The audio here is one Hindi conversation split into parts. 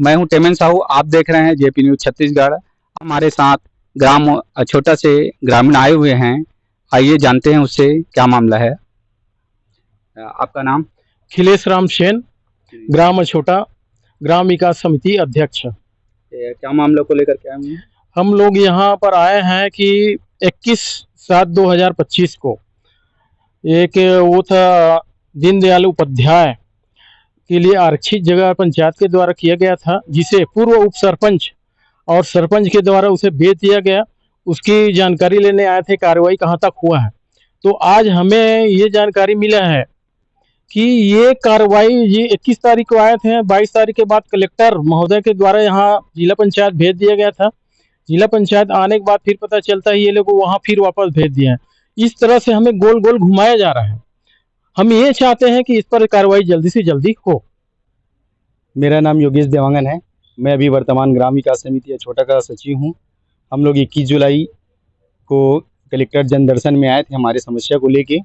मैं हूं टेमन साहू। आप देख रहे हैं जेपी न्यूज छत्तीसगढ़। हमारे साथ ग्राम छोटा से ग्रामीण आए हुए हैं। आइए जानते हैं उससे क्या मामला है। आपका नाम? खिलेश राम सेन, ग्राम छोटा, ग्राम विकास समिति अध्यक्ष। क्या मामलों को लेकर के आए हुए हैं? हम लोग यहाँ पर आए हैं कि 21/7/2025 को एक वो था दीनदयाल उपाध्याय के लिए आरक्षित जगह पंचायत के द्वारा किया गया था, जिसे पूर्व उप सरपंच और सरपंच के द्वारा उसे बेच दिया गया। उसकी जानकारी लेने आए थे, कार्रवाई कहाँ तक हुआ है। तो आज हमें ये जानकारी मिला है कि ये कार्रवाई ये 21 तारीख को आए थे, 22 तारीख के बाद कलेक्टर महोदय के द्वारा यहाँ जिला पंचायत भेज दिया गया था। जिला पंचायत आने के बाद फिर पता चलता है ये लोग वहाँ फिर वापस भेज दिए हैं। इस तरह से हमें गोल गोल घुमाया जा रहा है। हम ये चाहते हैं कि इस पर कार्रवाई जल्दी से जल्दी हो। मेरा नाम योगेश देवांगन है। मैं अभी वर्तमान ग्राम विकास समिति छोटा का सचिव हूँ। हम लोग 21 जुलाई को कलेक्टर जन दर्शन में आए थे हमारे समस्या को लेके।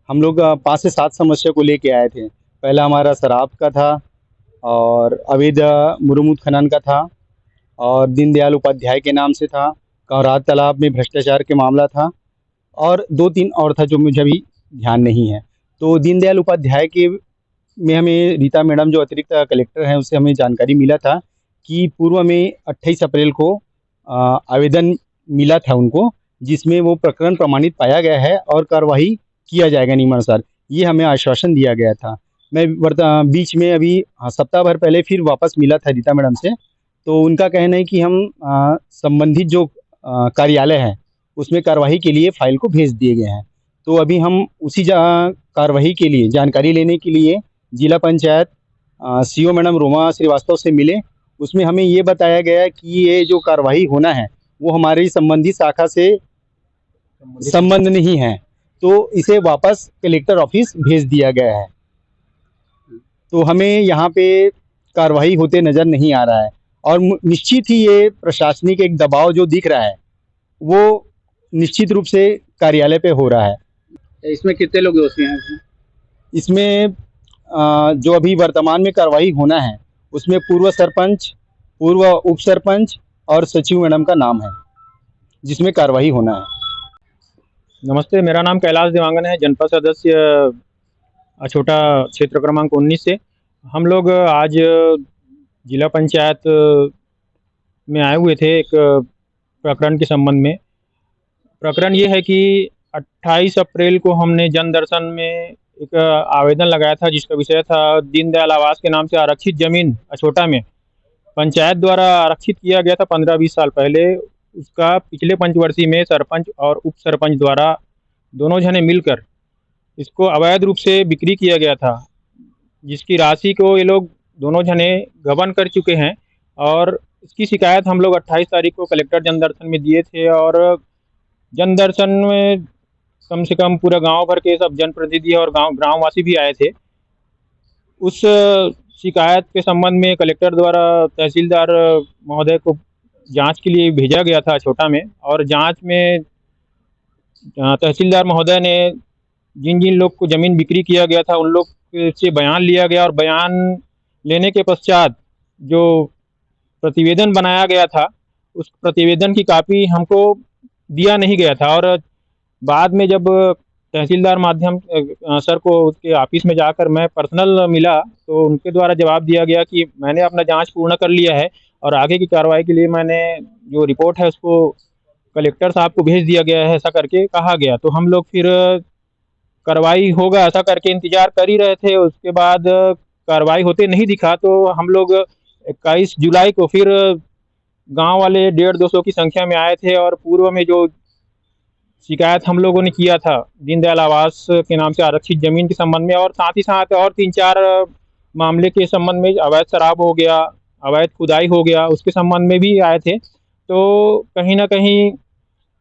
हम लोग 5 से 7 समस्या को लेके आए थे। पहला हमारा शराब का था और अवैध मुरमुत खनन का था और दीनदयाल उपाध्याय के नाम से था। कौरात तालाब में भ्रष्टाचार के मामला था और 2-3 और था जो मुझे अभी ध्यान नहीं है। तो दीनदयाल उपाध्याय के में हमें रीता मैडम जो अतिरिक्त कलेक्टर हैं उससे हमें जानकारी मिला था कि पूर्व में 28 अप्रैल को आवेदन मिला था उनको, जिसमें वो प्रकरण प्रमाणित पाया गया है और कार्रवाई किया जाएगा नियमानुसार। ये हमें आश्वासन दिया गया था। मैं बीच में अभी सप्ताह भर पहले फिर वापस मिला था रीता मैडम से। तो उनका कहना है कि हम संबंधित जो कार्यालय है उसमें कार्रवाई के लिए फाइल को भेज दिए गए हैं। तो अभी हम उसी कार्रवाई के लिए जानकारी लेने के लिए जिला पंचायत सीओ मैडम रोमा श्रीवास्तव से मिले। उसमें हमें ये बताया गया कि ये जो कार्रवाई होना है वो हमारी संबंधित शाखा से संबंध नहीं है, तो इसे वापस कलेक्टर ऑफिस भेज दिया गया है। तो हमें यहाँ पे कार्रवाई होते नज़र नहीं आ रहा है और निश्चित ही ये प्रशासनिक एक दबाव जो दिख रहा है वो निश्चित रूप से कार्यालय पे हो रहा है। इसमें कितने लोग दोषी हैं? इसमें जो अभी वर्तमान में कार्रवाई होना है उसमें पूर्व सरपंच, पूर्व उप सरपंच और सचिव मैडम का नाम है जिसमें कार्रवाई होना है। नमस्ते, मेरा नाम कैलाश देवांगन है, जनपद सदस्य अछोटा क्षेत्र क्रमांक 19 से। हम लोग आज जिला पंचायत में आए हुए थे एक प्रकरण के संबंध में। प्रकरण ये है कि 28 अप्रैल को हमने जन दर्शन में एक आवेदन लगाया था जिसका विषय था दीनदयाल आवास के नाम से आरक्षित जमीन अछोटा में पंचायत द्वारा आरक्षित किया गया था 15-20 साल पहले। उसका पिछले पंचवर्षीय में सरपंच और उप सरपंच द्वारा दोनों जने मिलकर इसको अवैध रूप से बिक्री किया गया था, जिसकी राशि को ये लोग दोनों जने गबन कर चुके हैं। और इसकी शिकायत हम लोग 28 तारीख को कलेक्टर जन दर्शन में दिए थे और जन दर्शन में कम से कम पूरा गांव भर के सब जनप्रतिनिधि और ग्रामवासी भी आए थे। उस शिकायत के संबंध में कलेक्टर द्वारा तहसीलदार महोदय को जांच के लिए भेजा गया था छोटा में, और जांच में तहसीलदार महोदय ने जिन जिन लोग को ज़मीन बिक्री किया गया था उन लोग से बयान लिया गया और बयान लेने के पश्चात जो प्रतिवेदन बनाया गया था उस प्रतिवेदन की कॉपी हमको दिया नहीं गया था। और बाद में जब तहसीलदार माध्यम सर को उसके ऑफिस में जाकर मैं पर्सनल मिला तो उनके द्वारा जवाब दिया गया कि मैंने अपना जांच पूर्ण कर लिया है और आगे की कार्रवाई के लिए मैंने जो रिपोर्ट है उसको कलेक्टर साहब को भेज दिया गया है, ऐसा करके कहा गया। तो हम लोग फिर कार्रवाई होगा ऐसा करके इंतजार कर ही रहे थे। उसके बाद कार्रवाई होते नहीं दिखा तो हम लोग 21 जुलाई को फिर गांव वाले 150-200 की संख्या में आए थे और पूर्व में जो शिकायत हम लोगों ने किया था दीनदयाल आवास के नाम से आरक्षित जमीन के संबंध में और साथ ही साथ और 3-4 मामले के संबंध में, अवैध शराब हो गया, अवैध खुदाई हो गया, उसके संबंध में भी आए थे। तो कहीं ना कहीं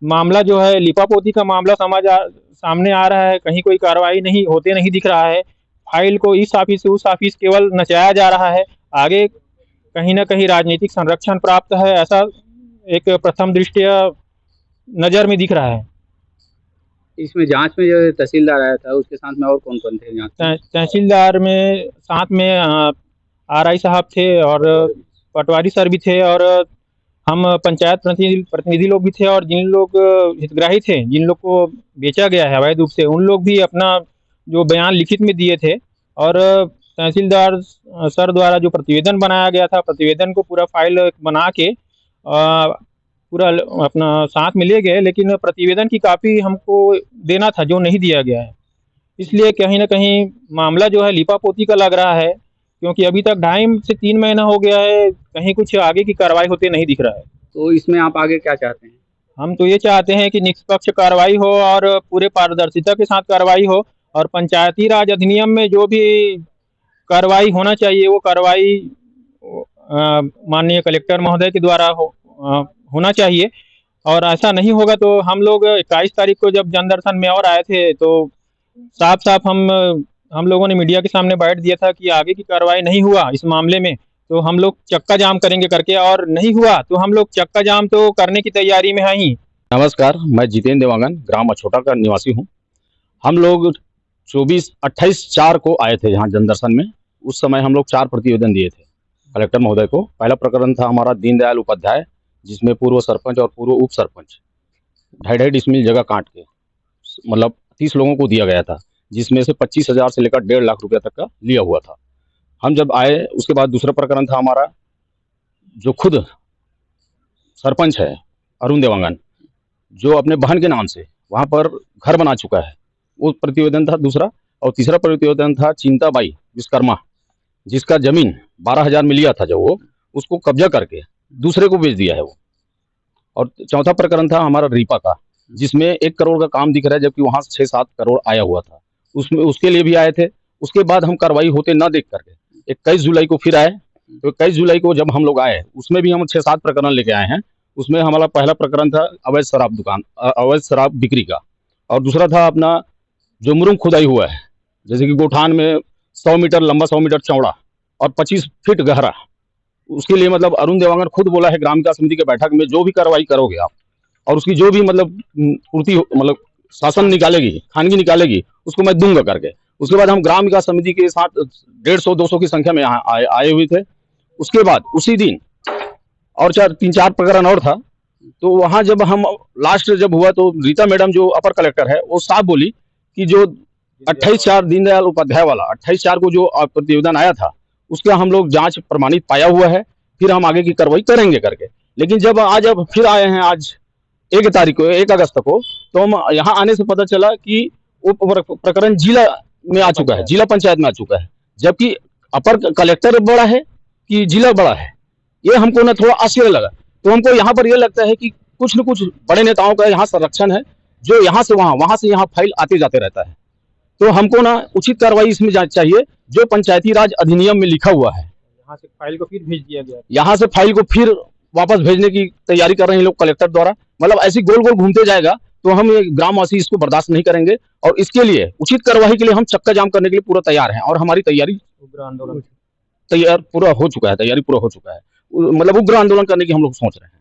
मामला जो है लिपापोती का मामला सामने आ रहा है, कहीं कोई कार्रवाई नहीं दिख रहा है। फाइल को इस ऑफिस से उस ऑफिस केवल नचाया जा रहा है। आगे कहीं ना कहीं राजनीतिक संरक्षण प्राप्त है, ऐसा एक प्रथम दृष्टया नज़र में दिख रहा है। इसमें जांच में जो तहसीलदार आया था उसके साथ में और कौन कौन थे? तहसीलदार में साथ में RI साहब थे और पटवारी सर भी थे और हम पंचायत प्रतिनिधि लोग भी थे, और जिन लोग हितग्राही थे, जिन लोग को बेचा गया है अवैध रूप से, उन लोग भी अपना जो बयान लिखित में दिए थे। और तहसीलदार सर द्वारा जो प्रतिवेदन बनाया गया था, प्रतिवेदन को पूरा फाइल बना के पूरा अपना साथ में ले गए, लेकिन प्रतिवेदन की कॉपी हमको देना था जो नहीं दिया गया है। इसलिए कहीं ना कहीं मामला जो है लीपापोती का लग रहा है, क्योंकि अभी तक 2.5 से 3 महीना हो गया है, कहीं कुछ आगे की कार्रवाई होते नहीं दिख रहा है। तो इसमें आप आगे क्या चाहते हैं? हम तो ये चाहते हैं कि निष्पक्ष कार्रवाई हो और पूरे पारदर्शिता के साथ कार्रवाई हो, और पंचायती राज अधिनियम में जो भी कार्रवाई होना चाहिए वो कार्रवाई माननीय कलेक्टर महोदय के द्वारा होना चाहिए। और ऐसा नहीं होगा तो हम लोग 21 तारीख को जब जनदर्शन में और आए थे, तो साफ साफ हम लोगों ने मीडिया के सामने बैठ दिया था कि आगे की कार्रवाई नहीं हुआ इस मामले में तो हम लोग चक्का जाम करेंगे करके, और नहीं हुआ तो हम लोग चक्का जाम तो करने की तैयारी में हैं ही। नमस्कार, मैं जितेंद्र देवांगन ग्राम अछोटा का निवासी हूँ। हम लोग 28 को आए थे यहाँ जनदर्शन में। उस समय हम लोग 4 प्रतिवेदन दिए थे कलेक्टर महोदय को। पहला प्रकरण था हमारा दीनदयाल उपाध्याय, जिसमें पूर्व सरपंच और पूर्व उप सरपंच 2.5 डिसमिल जगह काट के मतलब 30 लोगों को दिया गया था, जिसमें से 25,000 से लेकर 1.5 लाख रुपया तक का लिया हुआ था। हम जब आए उसके बाद दूसरा प्रकरण था हमारा जो खुद सरपंच है अरुण देवांगन, जो अपने बहन के नाम से वहाँ पर घर बना चुका है, वो प्रतिवेदन था दूसरा। और तीसरा प्रतिवेदन था चिंताबाई विश्वकर्मा, जिसका जमीन 12,000 में लिया था जब वो, उसको कब्जा करके दूसरे को बेच दिया है वो। और चौथा प्रकरण था हमारा रीपा का, जिसमें 1 करोड़ का काम दिख रहा है, जबकि वहाँ से 6-7 करोड़ आया हुआ था। उसमें उसके लिए भी आए थे। उसके बाद हम कार्रवाई होते ना देख करके 21 जुलाई को फिर आए। तो 21 जुलाई को जब हम लोग आए, उसमें भी हम 6-7 प्रकरण लेके आए हैं। उसमें हमारा पहला प्रकरण था अवैध शराब बिक्री का, और दूसरा था अपना जो मुरुंग खुदाई हुआ है, जैसे कि गोठान में 100 मीटर लंबा, 100 मीटर चौड़ा और 25 फीट गहरा। उसके लिए मतलब अरुण देवांगन खुद बोला है ग्राम विकास समिति के बैठक में, जो भी कार्रवाई करोगे आप और उसकी जो भी मतलब पूर्ति मतलब शासन निकालेगी, खानगी निकालेगी, उसको मैं दूंगा करके। उसके बाद हम ग्राम विकास समिति के साथ 150-200 की संख्या में यहाँ आए हुए थे। उसके बाद उसी दिन और 3-4 प्रकरण और था। तो वहाँ जब हम लास्ट जब हुआ तो रीता मैडम जो अपर कलेक्टर है, वो साफ बोली कि जो 28/4 दीनदयाल उपाध्याय वाला 28/4 को जो प्रतिवेदन आया था, उसका हम लोग जांच प्रमाणित पाया हुआ है, फिर हम आगे की कार्रवाई करेंगे करके। लेकिन जब आज अब फिर आए हैं आज 1 अगस्त को, तो हम यहाँ आने से पता चला कि वो प्रकरण जिला में आ चुका है, जिला पंचायत में आ चुका है, जबकि अपर कलेक्टर बड़ा है कि जिला बड़ा है, ये हमको ना थोड़ा आश्चर्य लगा। तो हमको यहाँ पर ये लगता है कि कुछ न कुछ बड़े नेताओं का यहाँ संरक्षण है, जो यहाँ से वहाँ से यहाँ फाइल आते जाते रहता है। तो हमको ना उचित कार्रवाई इसमें चाहिए, जो पंचायती राज अधिनियम में लिखा हुआ है। यहाँ से फाइल को फिर भेज दिया गया, यहाँ से फाइल को फिर वापस भेजने की तैयारी कर रहे हैं लोग कलेक्टर द्वारा। मतलब ऐसी गोल गोल घूमते जाएगा तो हम ग्रामवासी इसको बर्दाश्त नहीं करेंगे, और इसके लिए उचित कार्रवाई के लिए हम चक्का जाम करने के लिए पूरा तैयार हैं। और हमारी तैयारी उग्र आंदोलन पूरा हो चुका है, तैयारी पूरा हो चुका है। मतलब उग्र आंदोलन करने की हम लोग सोच रहे हैं।